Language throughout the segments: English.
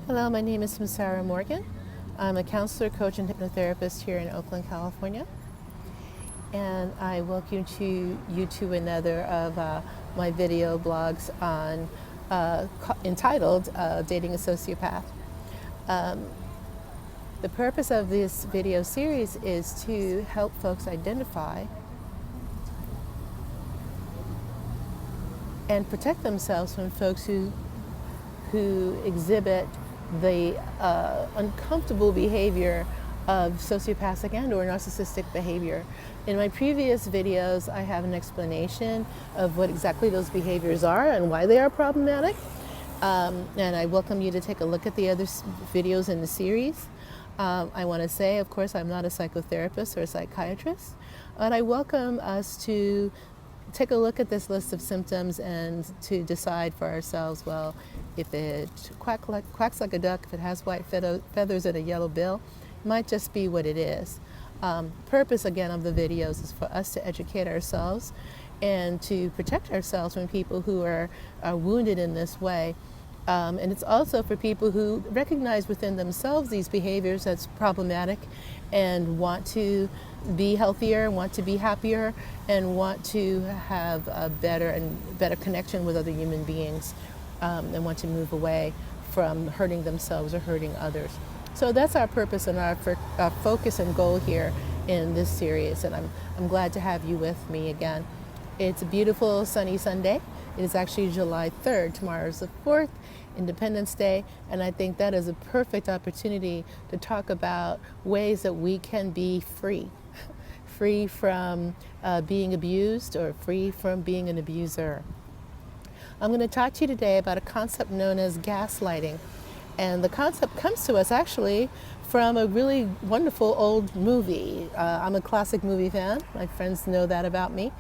Hello, my name is Samsarah Morgan. I'm a counselor, coach, and hypnotherapist here in Oakland, California. And I welcome you to another of my video blogs on entitled Dating a Sociopath. The purpose of this video series is to help folks identify and protect themselves from folks who exhibit the uncomfortable behavior of sociopathic and or narcissistic behavior. In my previous videos, I have an explanation of what exactly those behaviors are and why they are problematic. And I welcome you to take a look at the other videos in the series. I want to say, of course, I'm not a psychotherapist or a psychiatrist, but I welcome us to take a look at this list of symptoms and to decide for ourselves, well, if it quacks like a duck, if it has white feathers and a yellow bill, it might just be what it is. Purpose, again, of the videos is for us to educate ourselves and to protect ourselves from people who are wounded in this way. And it's also for people who recognize within themselves these behaviors that's problematic and want to be healthier, want to be happier, and want to have a better connection with other human beings, and want to move away from hurting themselves or hurting others. So that's our purpose and our focus and goal here in this series, and I'm glad to have you with me again. It's a beautiful sunny Sunday. It is actually July 3rd. Tomorrow is the 4th, Independence Day, and I think that is a perfect opportunity to talk about ways that we can be free. Free from being abused or free from being an abuser. I'm going to talk to you today about a concept known as gaslighting. And the concept comes to us actually from a really wonderful old movie. I'm a classic movie fan. My friends know that about me.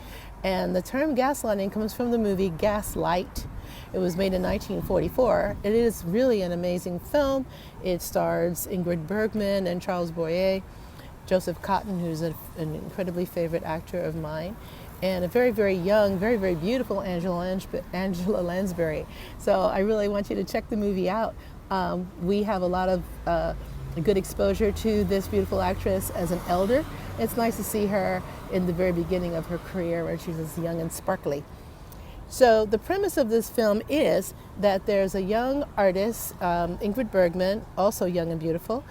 And the term gaslighting comes from the movie Gaslight. It was made in 1944. It is really an amazing film. It stars Ingrid Bergman and Charles Boyer, Joseph Cotton, who's an incredibly favorite actor of mine, and a very, very young, very, very beautiful Angela Lansbury. So I really want you to check the movie out. We have a lot of good exposure to this beautiful actress as an elder. It's nice to see her in the very beginning of her career where she was young and sparkly. So the premise of this film is that there's a young artist, Ingrid Bergman, also young and beautiful,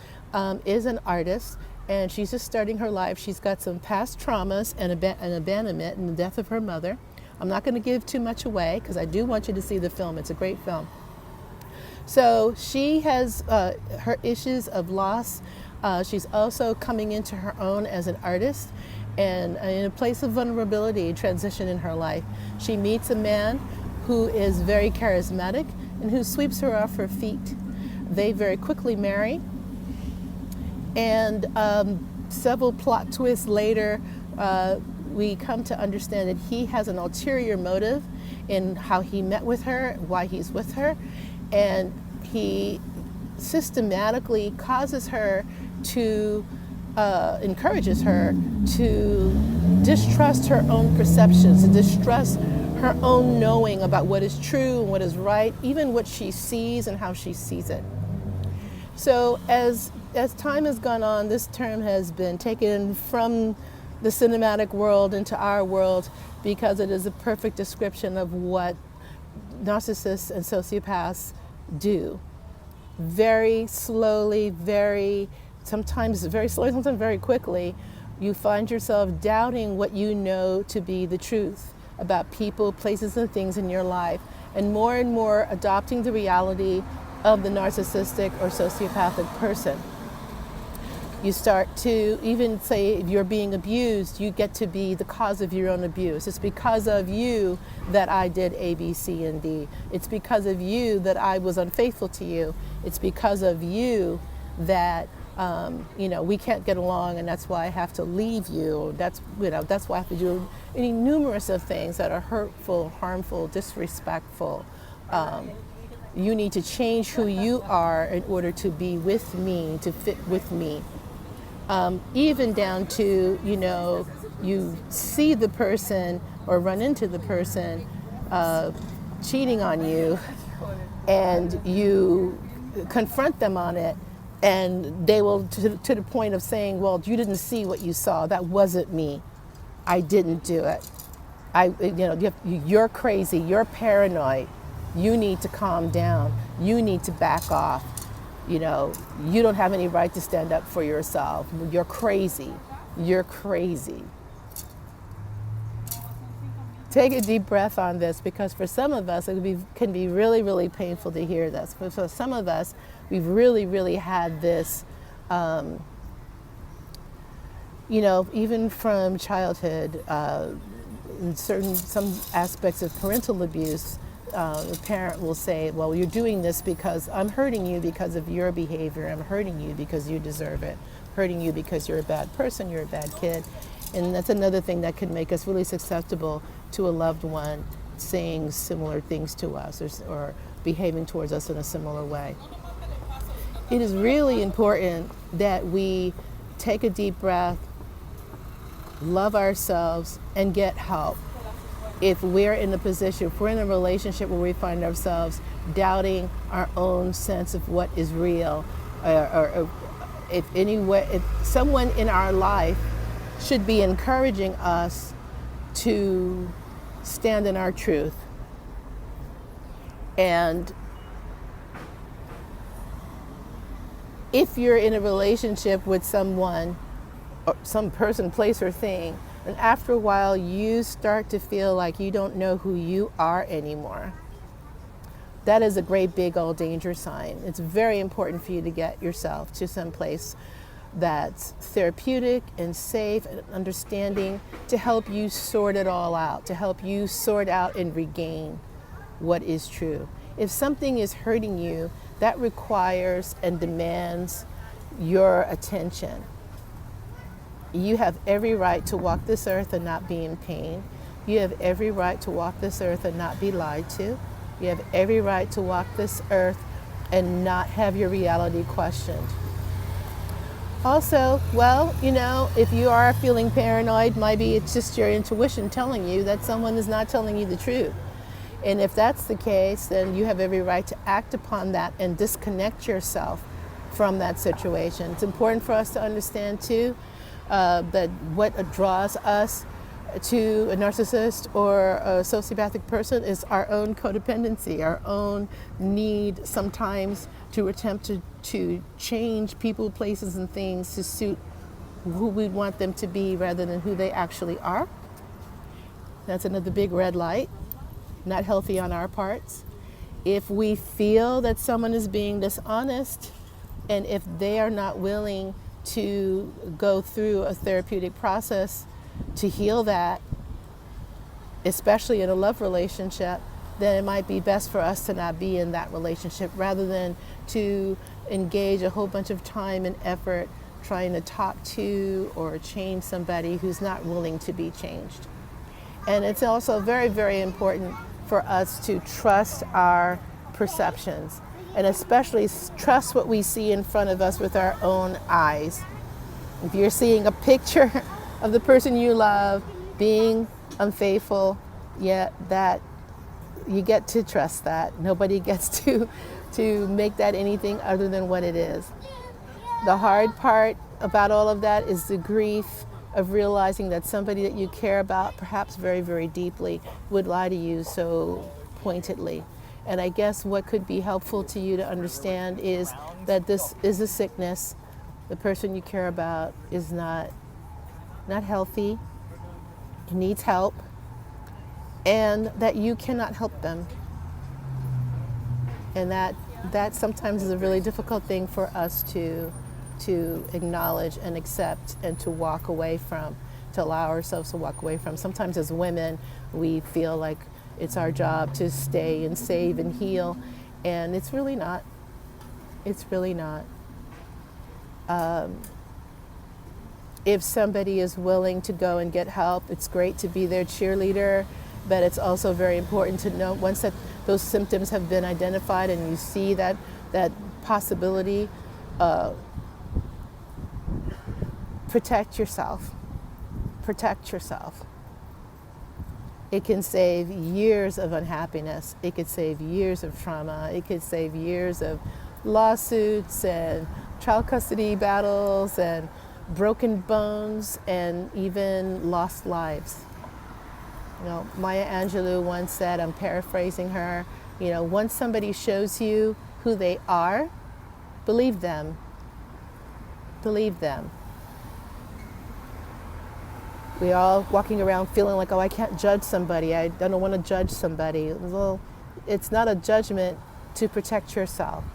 is an artist, and she's just starting her life. She's got some past traumas and abandonment and the death of her mother. I'm not going to give too much away because I do want you to see the film. It's a great film. So she has her issues of loss. She's also coming into her own as an artist and in a place of vulnerability, transition in her life. She meets a man who is very charismatic and who sweeps her off her feet. They very quickly marry. And several plot twists later, we come to understand that he has an ulterior motive in how he met with her, why he's with her, and he systematically causes her to, encourages her to distrust her own perceptions, to distrust her own knowing about what is true and what is right, even what she sees and how she sees it. So as time has gone on, this term has been taken from the cinematic world into our world because it is a perfect description of what narcissists and sociopaths do. Very slowly, sometimes very slowly, sometimes very quickly, you find yourself doubting what you know to be the truth about people, places, and things in your life, and more adopting the reality of the narcissistic or sociopathic person. You start to even say if you're being abused, you get to be the cause of your own abuse. It's because of you that I did A, B, C, and D. It's because of you that I was unfaithful to you. It's because of you that we can't get along, and that's why I have to leave you. That's why I have to do any numerous of things that are hurtful, harmful, disrespectful. You need to change who you are in order to be with me, to fit with me. Even down to, you see the person or run into the person cheating on you, and you confront them on it, and they will, to the point of saying, well, you didn't see what you saw. That wasn't me. I didn't do it. You're crazy. You're paranoid. You need to calm down. You need to back off. You don't have any right to stand up for yourself. You're crazy. You're crazy. Take a deep breath on this, because for some of us, it can be really, really painful to hear this. For some of us, we've really, really had this, even from childhood, in some aspects of parental abuse, the parent will say, well, you're doing this because I'm hurting you because of your behavior. I'm hurting you because you deserve it. I'm hurting you because you're a bad person, you're a bad kid. And that's another thing that could make us really susceptible to a loved one saying similar things to us, or behaving towards us in a similar way. It is really important that we take a deep breath, love ourselves, and get help. If we're in a position, if we're in a relationship where we find ourselves doubting our own sense of what is real, or if someone in our life should be encouraging us to stand in our truth. And if you're in a relationship with someone, or some person, place, or thing, and after a while you start to feel like you don't know who you are anymore, that is a great big old danger sign. It's very important for you to get yourself to some place that's therapeutic and safe and understanding, to help you sort it all out, to help you sort out and regain what is true. If something is hurting you, that requires and demands your attention. You have every right to walk this earth and not be in pain. You have every right to walk this earth and not be lied to. You have every right to walk this earth and not have your reality questioned. Also, if you are feeling paranoid, maybe it's just your intuition telling you that someone is not telling you the truth. And if that's the case, then you have every right to act upon that and disconnect yourself from that situation. It's important for us to understand too that what draws us to a narcissist or a sociopathic person is our own codependency, our own need sometimes to attempt to change people, places, and things to suit who we want them to be rather than who they actually are. That's another big red light, not healthy on our parts. If we feel that someone is being dishonest, and if they are not willing to go through a therapeutic process to heal that, especially in a love relationship, then it might be best for us to not be in that relationship rather than to engage a whole bunch of time and effort trying to talk to or change somebody who's not willing to be changed. And it's also very, very important for us to trust our perceptions, and especially trust what we see in front of us with our own eyes. If you're seeing a picture of the person you love being unfaithful, that you get to trust that. Nobody gets to make that anything other than what it is. The hard part about all of that is the grief of realizing that somebody that you care about, perhaps very, very deeply, would lie to you so pointedly. And I guess what could be helpful to you to understand is that this is a sickness. The person you care about is not healthy, he needs help, and that you cannot help them. And that sometimes is a really difficult thing for us to acknowledge and accept and to walk away from, to allow ourselves to walk away from. Sometimes as women, we feel like it's our job to stay and save and heal, and it's really not. It's really not. If somebody is willing to go and get help, it's great to be their cheerleader, but it's also very important to know once that those symptoms have been identified and you see that possibility, protect yourself. Protect yourself. It can save years of unhappiness. It could save years of trauma. It could save years of lawsuits and child custody battles and broken bones and even lost lives. You know, Maya Angelou once said, I'm paraphrasing her, you know, once somebody shows you who they are, believe them. Believe them. We all walking around feeling like, oh, I can't judge somebody. I don't want to judge somebody. Well, it's not a judgment to protect yourself.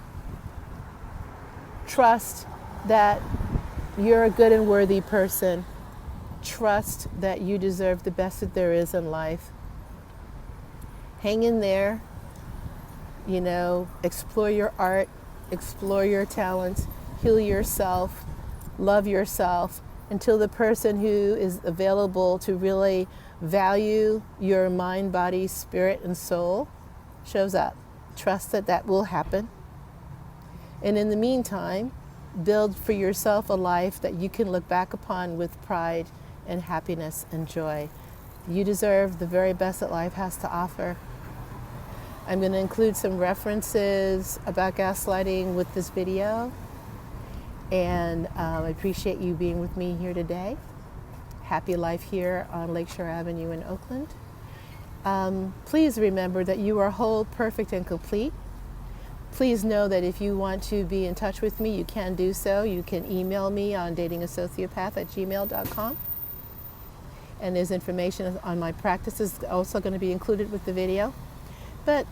Trust that you're a good and worthy person. Trust that you deserve the best that there is in life. Hang in there, you know, explore your art, explore your talents, heal yourself, love yourself until the person who is available to really value your mind, body, spirit, and soul shows up. Trust that that will happen. And in the meantime, build for yourself a life that you can look back upon with pride and happiness and joy. You deserve the very best that life has to offer. I'm going to include some references about gaslighting with this video. And I appreciate you being with me here today. Happy life here on Lakeshore Avenue in Oakland. Please remember that you are whole, perfect, and complete. Please know that if you want to be in touch with me, you can do so. You can email me on datingasociopath@gmail.com. And there's information on my practices also going to be included with the video. But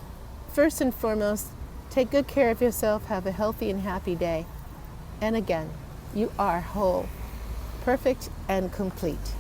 first and foremost, take good care of yourself. Have a healthy and happy day. And again, you are whole, perfect, and complete.